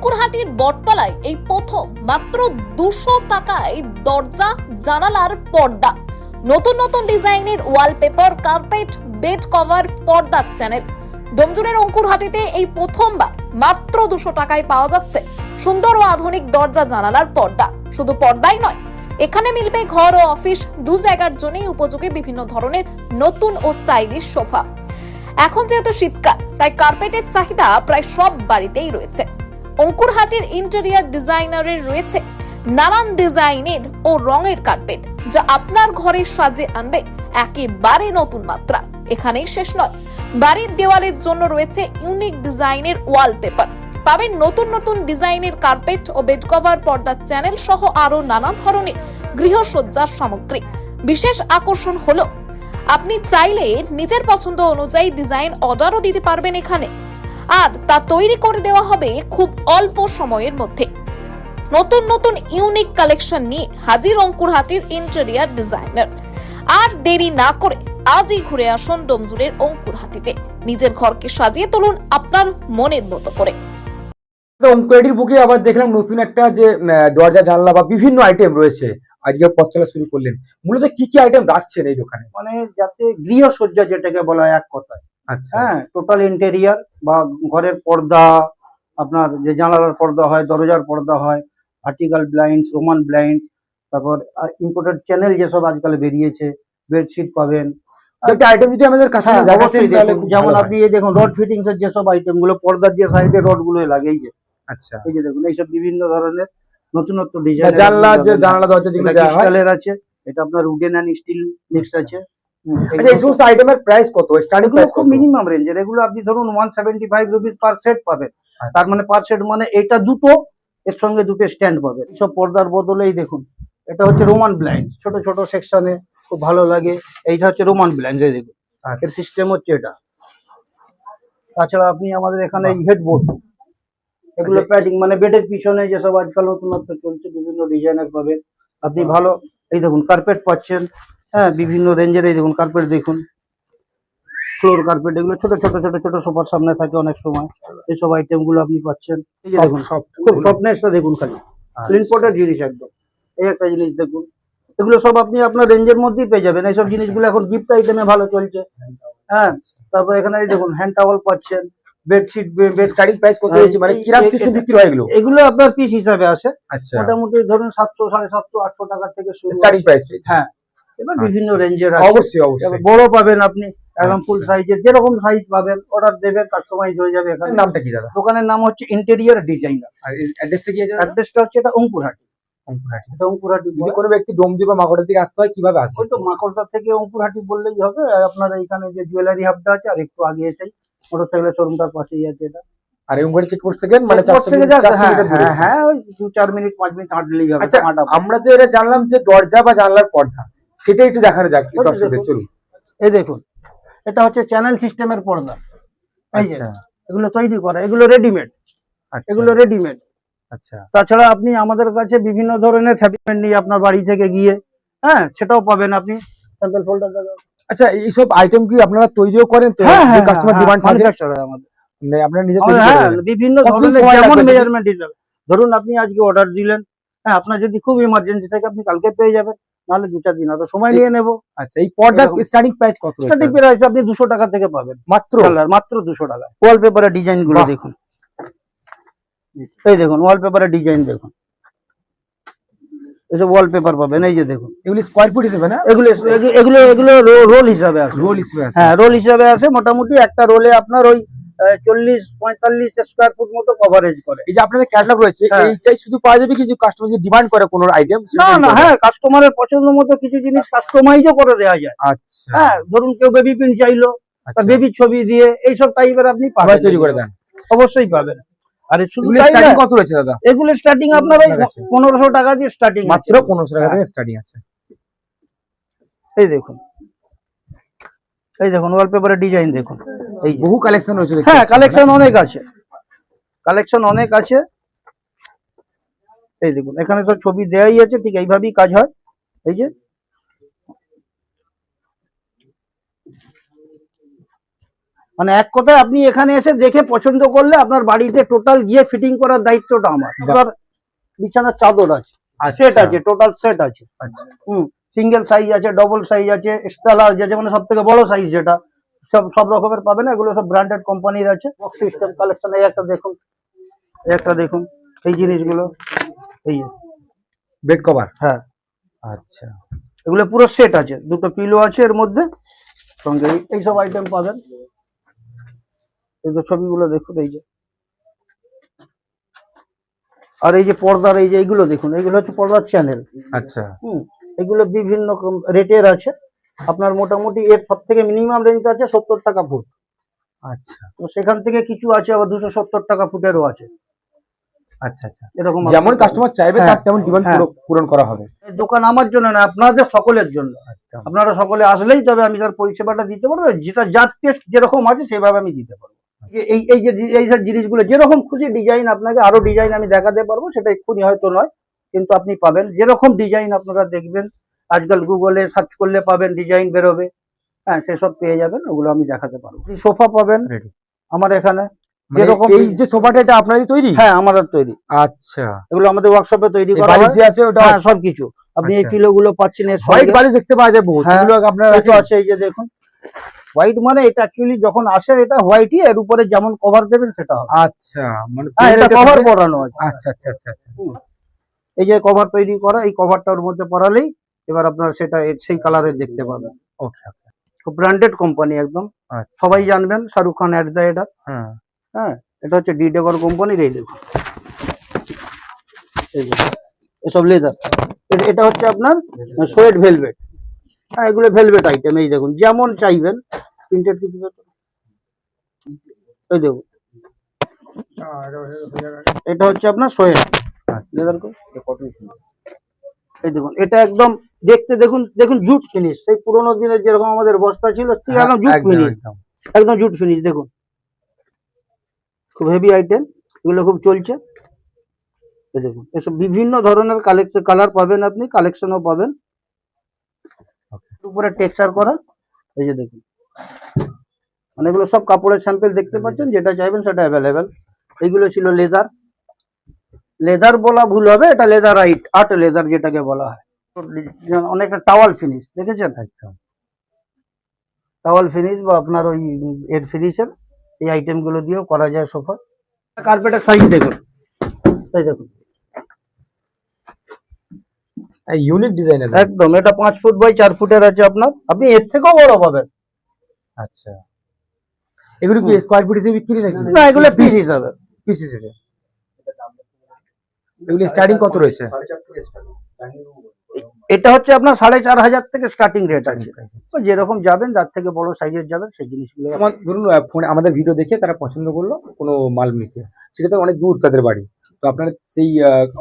অঙ্কুরহাটির বটতলায় এই প্রথম মাত্র 200 টাকায় দরজা জানালার পর্দা, নতুন নতুন ডিজাইনের ওয়ালপেপার, কার্পেট, বেড কভার, পর্দার চ্যানেল। ডোমজুড়ের অঙ্কুরহাটিতে এই প্রথমবার মাত্র 200 টাকায় পাওয়া যাচ্ছে সুন্দর ও আধুনিক দরজা জানালার পর্দা। শুধু পর্দাই নয়, এখানে মিলবে ঘর ও অফিস দু জায়গার জন্যই উপযোগী বিভিন্ন ধরনের নতুন ও স্টাইলিশ সোফা। এখন যেহেতু শীতকাল, তাই কার্পেটের চাহিদা প্রায় সব বাড়িতেই রয়েছে। অঙ্কুরহাটির ইন্টেরিয়ার ডিজাইনারের রয়েছে নানান ডিজাইনের ও রঙের কার্পেট, যা আপনার ঘরে সাজে আনবে একেবারে নতুন মাত্রা। এখানেই শেষ নয়, বাড়ির দেওয়ালের জন্য রয়েছে ইউনিক ডিজাইনের ওয়ালপেপার, পাবেন নতুন নতুন ডিজাইনের কার্পেট ও বেড কভার, পর্দার চ্যানেল সহ আরো নানা ধরনের গৃহসজ্জার সামগ্রী। বিশেষ আকর্ষণ হলো আপনি চাইলে নিজের পছন্দ অনুযায়ী ডিজাইন অর্ডারও দিতে পারবেন এখানে, আর তা তৈরি করে দেওয়া হবে খুব অল্প সময়ের মধ্যে। নতুন নতুন ইউনিক কালেকশন নিয়ে হাজির অঙ্কুরহাটির ইন্টেরিয়ার ডিজাইনার। আর দেরি না করে আজই ঘুরে আসুন ডোমজুড়ের অঙ্কুরহাটিতে, নিজের ঘরকে সাজিয়ে তুলুন আপনার মনের মতো করে। অঙ্কুরহাটির বুকে আবার দেখলাম নতুন একটা যে দরজা জানলা বা বিভিন্ন আইটেম রয়েছে, আজকে পথ চলা শুরু করলেন। মূলত কি কি আইটেম রাখছেন এই দোকানে? মানে যাতে গৃহসজ্জা যেটাকে বলা হয় এক কথায়, আচ্ছা, হ্যাঁ, টোটাল ইন্টেরিয়ার বা ঘরের পর্দা, আপনার যে জানালার পর্দা হয়, দরজার পর্দা হয়, ভার্টিক্যাল ব্লাইন্ড, রোমান ব্লাইন্ড, তারপর ইম্পোর্টেড চ্যানেল যেসব আজকাল বেরিয়েছে, বেডশিট পাবেন। একটা আইটেম যদি আমাদের কাছে দেখাতেন তাহলে খুব যেমন ভালো হয়। আপনি এই দেখুন রড ফিটিংস এর যেসব আইটেম গুলো, পর্দার যে সাইডে রড গুলো লাগে, এই যে আচ্ছা, এই যে দেখুন এইসব বিভিন্ন ধরনের নতুনত্ব ডিজাইন, জানলা যে জানালা দরজা যেগুলো দেওয়া হয় ক্রিস্টালের আছে, এটা আপনার উডেন এন্ড স্টিল মিক্সড আছে। আচ্ছা, এই সমস্ত আইটেমের প্রাইস কত? স্টার্টিং প্রাইস কত? মিনিমাম রেঞ্জের এগুলো আপনি ধরুন 175 রুপিস পার সেট পাবেন। আচ্ছা। তার মানে পার সেট মানে এটা দুটো, এর সঙ্গে দুটো স্ট্যান্ড পাবেন। সব পর্দার বদলেই দেখুন, এটা হচ্ছে রোমান ব্লাইন্ড, ছোট ছোট সেকশনে খুব ভালো লাগে। এইটা হচ্ছে রোমান ব্লাইন্ড, এই দেখুন এর সিস্টেম হচ্ছে এটা। তাছাড়া আপনি আমাদের এখানে হেডবোর্ড, এগুলো প্যাডিং, মানে বেডের পিছনে যেসব আজকাল নতুনত্ব চলছে বিভিন্ন ডিজাইনের পাবেন আপনি। ভালো এই দেখুন কার্পেট পাচ্ছেন, হ্যাঁ, বিভিন্ন রেঞ্জের। এই দেখুন কার্পেট দেখুন, ফ্লোর কার্পেট, এগুলো ছোট ছোট ছোট ছোট সোফার সামনে থাকে অনেক সময়, এইসব আইটেম গুলো আপনি পাচ্ছেন। এই যে দেখুন খুব সফটনেসটা দেখুন, খালি ইম্পোর্টেড জিনিস একদম। এই একটা জিনিস দেখুন, এগুলো সব আপনি আপনার রেঞ্জের মধ্যেই পেয়ে যাবেন। এইসব জিনিসগুলো এখন গিফট আইটেমে ভালো চলছে, হ্যাঁ। তারপর এখানে এই দেখুন হ্যান্ড টাওয়াল পাচ্ছেন, বেডশিট, বেড। স্টার্টিং প্রাইস কত হয়েছে, মানে কিরাম সিস্টেম বিক্রি হয় এগুলো? এগুলো আপনার পিস হিসাবে আসে, আচ্ছা, মোটামুটি ধরুন 700, 750, 800 টাকা থেকে শুরু স্টার্টিং প্রাইস। হ্যাঁ, এবার বিভিন্ন রেঞ্জের অবশ্যই অবশ্যই বড় পাবেন আপনি, একদম ফুল সাইজের, যেরকম সাইজ পাবেন অর্ডার দেবেন, কাস্টমাইজ হয়ে যাবে। এখানে নামটা কি দাদা? দোকানের নাম হচ্ছে ইন্টেরিয়ার ডিজাইনার। আর অ্যাড্রেসটা কি আছে? অ্যাড্রেসটা হচ্ছে এটা অঙ্কুরহাটি। অঙ্কুরহাটি। এটা অঙ্কুরহাটি। যদি কোনো ব্যক্তি ডোমজুড় বা মাকড়ার দিকে আসতে হয় কিভাবে আসবে? ওই তো মাকড়সা থেকে অঙ্কুরহাটি বললেই হবে। আপনার এইখানে যে জুয়েলারি হাবটা আছে আর একটু আগে এসেই মোটরসাইকেলের শোরুমটার পাশেই আছে এটা। আর অঙ্কুরহাটি চেকপোস্ট থেকে মানে 400 মিটার দূরে? হ্যাঁ, ওই 2-4 মিনিট 5 মিনিট হাঁটলেই হবে। আচ্ছা, আমরা যে এটা জানলাম যে দরজা বা জানলার পর্দা, সেটা একটু দেখানো যাক দর্শকদের, চলুন। এই দেখুন, এটা হচ্ছে চ্যানেল সিস্টেমের পর্দা। এই যে আচ্ছা, এগুলো তৈরি করা, এগুলো রেডিমেড, আচ্ছা, এগুলো রেডিমেড। আচ্ছা, তাছাড়া আপনি আমাদের কাছে বিভিন্ন ধরনের ফ্যাব্রিক নিয়ে আপনার বাড়ি থেকে গিয়ে, হ্যাঁ, সেটাও পাবেন আপনি। স্যাম্পল ফোল্ডার দাদা। আচ্ছা, এইসব আইটেম কি আপনারা তৈরিও করেন? তো কাস্টমার ডিমান্ড থাকে আমাদের, মানে আপনারা নিজে তৈরি হ্যাঁ, করেন? বিভিন্ন ধরনের, যেমন মেজারমেন্ট হিসাবে। ধরুন আপনি আজকে অর্ডার দিলেন, হ্যাঁ, আপনার যদি খুব ইমার্জেন্সি থাকে আপনি কালকে পেয়ে যাবেন, নাহলে 2-4 দিন হয়তো সময় নিয়ে নেব। আচ্ছা, এই পর্দার স্টার্টিং প্রাইস কত? স্টার্টিং প্রাইস আপনি 200 টাকা থেকে পাবেন মাত্র? মাত্র 200 টাকা। ওয়ালপেপারের ডিজাইন গুলো দেখুন, এই দেখুন ওয়ালপেপারের ডিজাইন দেখুন, এসব ওয়ালপেপার পাবেন। এই যে দেখুন, এগুলি স্কয়ার ফুট হিসেবে না? এগুলো এগুলো এগুলো রোল হিসাবে আসে। রোল হিসেবে আছে? হ্যাঁ, রোল হিসাবে আসে। মোটামুটি একটা রোলে আপনার ওই 40-45 স্কয়ার ফুট মতো কভারেজ করে। এই যে আপনাদের ক্যাটালগ রয়েছে, এইটাই শুধু পাওয়া যাবে কি যে কাস্টমার যে ডিমান্ড করে কোনো আইটেম? না না, হ্যাঁ, কাস্টমারের পছন্দ মতো কিছু জিনিস কাস্টমাইজও করে দেওয়া যায়। আচ্ছা, হ্যাঁ, ধরুন কেউ বেবি পিন চাইলো, বেবি ছবি দিয়ে এইসব টাইপের আপনি পাবেন, তৈরি করে দেন? অবশ্যই পাবেন। আরে শুধু স্টার্টিং কত রয়েছে দাদা? এগুলো স্টার্টিং আপনার ওই 1500 টাকা দিয়ে স্টার্টিং, মাত্র 1500 টাকা থেকে স্টার্টিং আছে। এই দেখুন, এই দেখুন ওয়ালপেপারের ডিজাইন দেখুন, এই বহু কালেকশন রয়েছে। হ্যাঁ, কালেকশন অনেক আছে, কালেকশন অনেক আছে। এই দেখুন এখানে তো ছবি দেয়াই আছে, ঠিক এইভাবেই কাজ হয়। এই যে মানে এক কথায় আপনি এখানে এসে দেখে পছন্দ করলে আপনার বাড়িতে টোটাল গিয়ে ফিটিং করার দায়িত্বটা আমার। আপনার বিছানার চাদর আছে, সেট আছে, টোটাল সেট আছে। আচ্ছা সিঙ্গেল সাইজ আছে, ডবল সাইজ আছে, এক্সট্রা লার্জ আছে, মানে সব থেকে বড় সাইজ যেটা, সব রকমের পাবেন। এগুলো সব ব্র্যান্ডেড কোম্পানির আছে। বক্স সিস্টেম কালেকশন, এই একটা দেখুন, এই একটা দেখুন, এই জিনিসগুলো, এই বেড কভার। হ্যাঁ, আচ্ছা এগুলো পুরো সেট আছে, দুটো পিলো আছে এর মধ্যে, সঙ্গে এইসব আইটেম পাবেন। এই যে ছবিগুলো দেখুন, এই যে, আর এই যে পর্দার এই যে এইগুলো দেখুন, এইগুলো হচ্ছে পর্দার চ্যানেল। আচ্ছা এগুলো বিভিন্ন রেটের আছে। আপনার মোটামুটি এর সব থেকে মিনিমাম রেঞ্জ আছে 70 টাকা ফুট। আচ্ছা তো সেখান থেকে কিছু আছে আবার 270 টাকা ফুটেরও আছে। আচ্ছা আচ্ছা এরকম যেমন কাস্টমার চাইবে হ্যাঁ, তার তেমন ডিমান্ড হ্যাঁ। পূরণ করা হবে। এই দোকান আমার জন্য না, আপনাদের সকলের জন্য। একদম। আপনারা সকলে আসলেই তবে আমি তার পরিষেবাটা দিতে পারবো, যেটা যার টেস্ট যেরকম আছে সেভাবে আমি দিতে পারবো। এই সব জিনিসগুলো যেরকম খুশি ডিজাইন, আপনাকে আরো ডিজাইন আমি দেখাতে পারবো, সেটা এক্ষুনি হয়তো নয়, কিন্তু আপনি পাবেন যেরকম ডিজাইন আপনারা দেখবেন। আজকাল গুগলে সার্চ করলে পাবেন, ডিজাইন বেরোবে, হ্যাঁ, সেসব পেয়ে যাবেন, ওগুলো আমি দেখাতে পারবো। সোফা পাবেন Ready। আমার এখানে, মানে যেরকম এই যে সোফাটা এটা আপনারই তৈরি? হ্যাঁ, আমাদের তৈরি। আচ্ছা এগুলো আমাদের ওয়ার্কশপে তৈরি এই করা বালিশ হয়। যে আছে ওটা হ্যাঁ, সবকিছু আপনি এই আচ্ছা। পিলো গুলো পাচ্ছেন এর হোয়াইট সঙ্গে। বালিশ দেখতে পাওয়া যায় বহু, হ্যাঁ, সেগুলো আপনারা এই তো আছে, এই যে দেখুন, হোয়াইট মানে এটা অ্যাকচুয়ালি যখন আসে এটা হোয়াইটই, এর উপরে যেমন কভার দেবেন সেটা হবে। আচ্ছা মানে হ্যাঁ, এটা plain কভার থাকবে? পরানো আছে। আচ্ছা আচ্ছা আচ্ছা আচ্ছা আচ্ছা। এই যে কভার তৈরি করা, এই কভারটা ওর মধ্যে পরালেই এবার আপনার সেটা সেই কালারের দেখতে পাবেন। ওকে ওকে খুব ব্র্যান্ডেড কোম্পানি একদম, আচ্ছা সবাই জানবেন, শাহরুখ খান অ্যাড দেয় এটা। হ্যাঁ হ্যাঁ, এটা হচ্ছে ডি ডেকর কোম্পানির। এই দেখুন, এই দেখুন, এসব লেদার। এটা হচ্ছে আপনার সোয়েট ভেলভেট। হ্যাঁ, এগুলো ভেলভেট আইটেম। এই দেখুন, যেমন চাইবেন প্রিন্টেড কিছু, এই দেখুন, এটা হচ্ছে আপনার সোয়েট আচ্ছা লেদার। এই দেখুন, এটা একদম দেখতে দেখুন, দেখুন জুট ফিনিশ, সেই পুরোনো দিনের যেরকম আমাদের বস্তা ছিল, ঠিক একদম জুট একদম ফিনিশ, একদম একদম জুট ফিনিশ। দেখুন, খুব হেভি আইটেম, এগুলো খুব চলছে। এই দেখুন, এসব বিভিন্ন ধরনের কালার পাবেন, আপনি কালেকশনও পাবেন। উপরে টেক্সচার করা, এই যে দেখুন, মানে এগুলো সব কাপড়ের স্যাম্পল দেখতে পাচ্ছেন, যেটা চাইবেন সেটা অ্যাভেলেবেল। এইগুলো ছিল লেদার। লেদার বলা ভুল হবে, এটা লেদার আর্ট লেদার যেটাকে বলা হয়। অনেকটা টাওয়াল ফিনিশ দেখেছেন, একদম টাওয়াল ফিনিশ বা আপনার ওই এর ফিনিশের এই আইটেম গুলো দিয়েও করা যায় সোফা। কার্পেটের সাইজ দেখুন, এই দেখুন, ইউনিক ডিজাইনের। একদম। এটা 5 ফুট বাই 4 ফুটের আছে আপনার, আপনি এর থেকেও বড় পাবেন। আচ্ছা এগুলো কি স্কয়ার ফিট হিসেবে বিক্রি নাকি? না, এগুলো পিস হিসাবে। পিস হিসেবে। এগুলো স্টার্টিং কত রয়েছে? এটা হচ্ছে আপনার 4,500 থেকে স্টার্টিং রেট আছে। তো যেরকম যাবেন, যার থেকে বড় সাইজের যাবেন, সেই জিনিসগুলো। আমার ধরুন ফোনে আমাদের ভিডিও দেখে তারা পছন্দ করলো কোনো মাল নিতে, সেক্ষেত্রে অনেক দূর তাদের বাড়ি, তো আপনারা সেই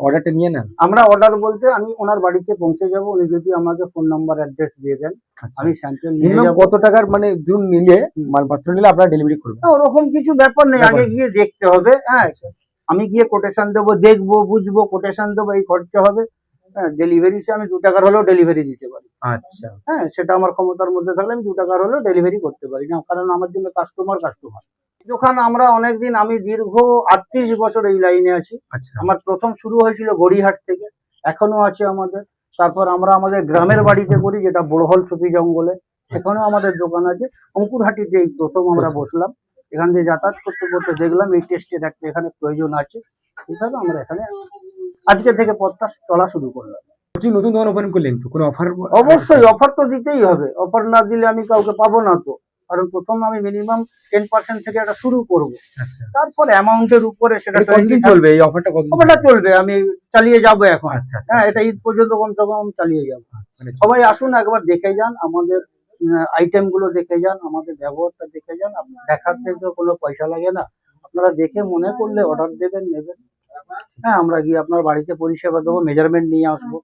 অর্ডারটা নিয়ে নেন? আমরা অর্ডার বলতে আমি ওনার বাড়িতে পৌঁছে যাব, উনি যদি আমাকে ফোন নাম্বার অ্যাড্রেস দিয়ে দেন, আমি স্যাম্পল নিয়ে মিনিমাম যাব। কত টাকার মানে ধরুন নিলে, মালপত্র নিলে আপনারা ডেলিভারি করবেন? না, ওরকম কিছু ব্যাপার নেই, ব্যাপার আগে নেই। গিয়ে দেখতে হবে। হ্যাঁ, আমি গিয়ে কোটেশন দেবো, দেখবো, বুঝবো, কোটেশন দেবো, এই খরচা হবে। হ্যাঁ, ডেলিভারি সে আমি 2 টাকার হলেও ডেলিভারি দিতে পারি। আচ্ছা হ্যাঁ, সেটা আমার ক্ষমতার মধ্যে থাকলে আমি 2 টাকার হলেও ডেলিভারি করতে পারি না, কারণ আমার জন্য কাস্টমার। দোকান আমরা অনেকদিন, আমি দীর্ঘ 38 বছর এই লাইনে আছি। আচ্ছা আমার প্রথম শুরু হয়েছিল গড়িহাট থেকে, এখনো আছে আমাদের। তারপর আমরা আমাদের গ্রামের বাড়িতে করি, যেটা বড়হল সুপি জঙ্গলে, সেখানেও আমাদের দোকান আছে। অঙ্কুরহাটিতে এই প্রথম আমরা বসলাম, এখান দিয়ে যাতায়াত করতে করতে দেখলাম এই টেস্টের একটা এখানে প্রয়োজন আছে, এইভাবে আমরা এখানে আজকে থেকে পথটা চলা শুরু করলাম। বলছি নতুন দোকান ওপেন করলেন তো কোনো অফার? অবশ্যই অফার তো দিতেই হবে, অফার না দিলে আমি কাউকে পাবো না তো। কারণ প্রথম আমি মিনিমাম 10% থেকে একটা শুরু করব, আচ্ছা তারপর অ্যামাউন্টের উপরে সেটা এটা কতদিন চলবে এই অফারটা? কতদিন অফারটা চলবে, আমি চালিয়ে যাবো এখন। আচ্ছা আচ্ছা হ্যাঁ, এটা ঈদ পর্যন্ত কমসে কম চালিয়ে যাবো। মানে সবাই আসুন, একবার দেখে যান, আমাদের আইটেম গুলো দেখে যান, আমাদের ব্যবহারটা দেখে যান। দেখাতে তো কোনো পয়সা লাগে না, আপনারা দেখে মনে করলে অর্ডার দেবেন, নেবেন। হ্যাঁ, আমরা গিয়ে আপনার বাড়িতে পরিষেবা দেবো, মেজারমেন্ট নিয়ে আসবো।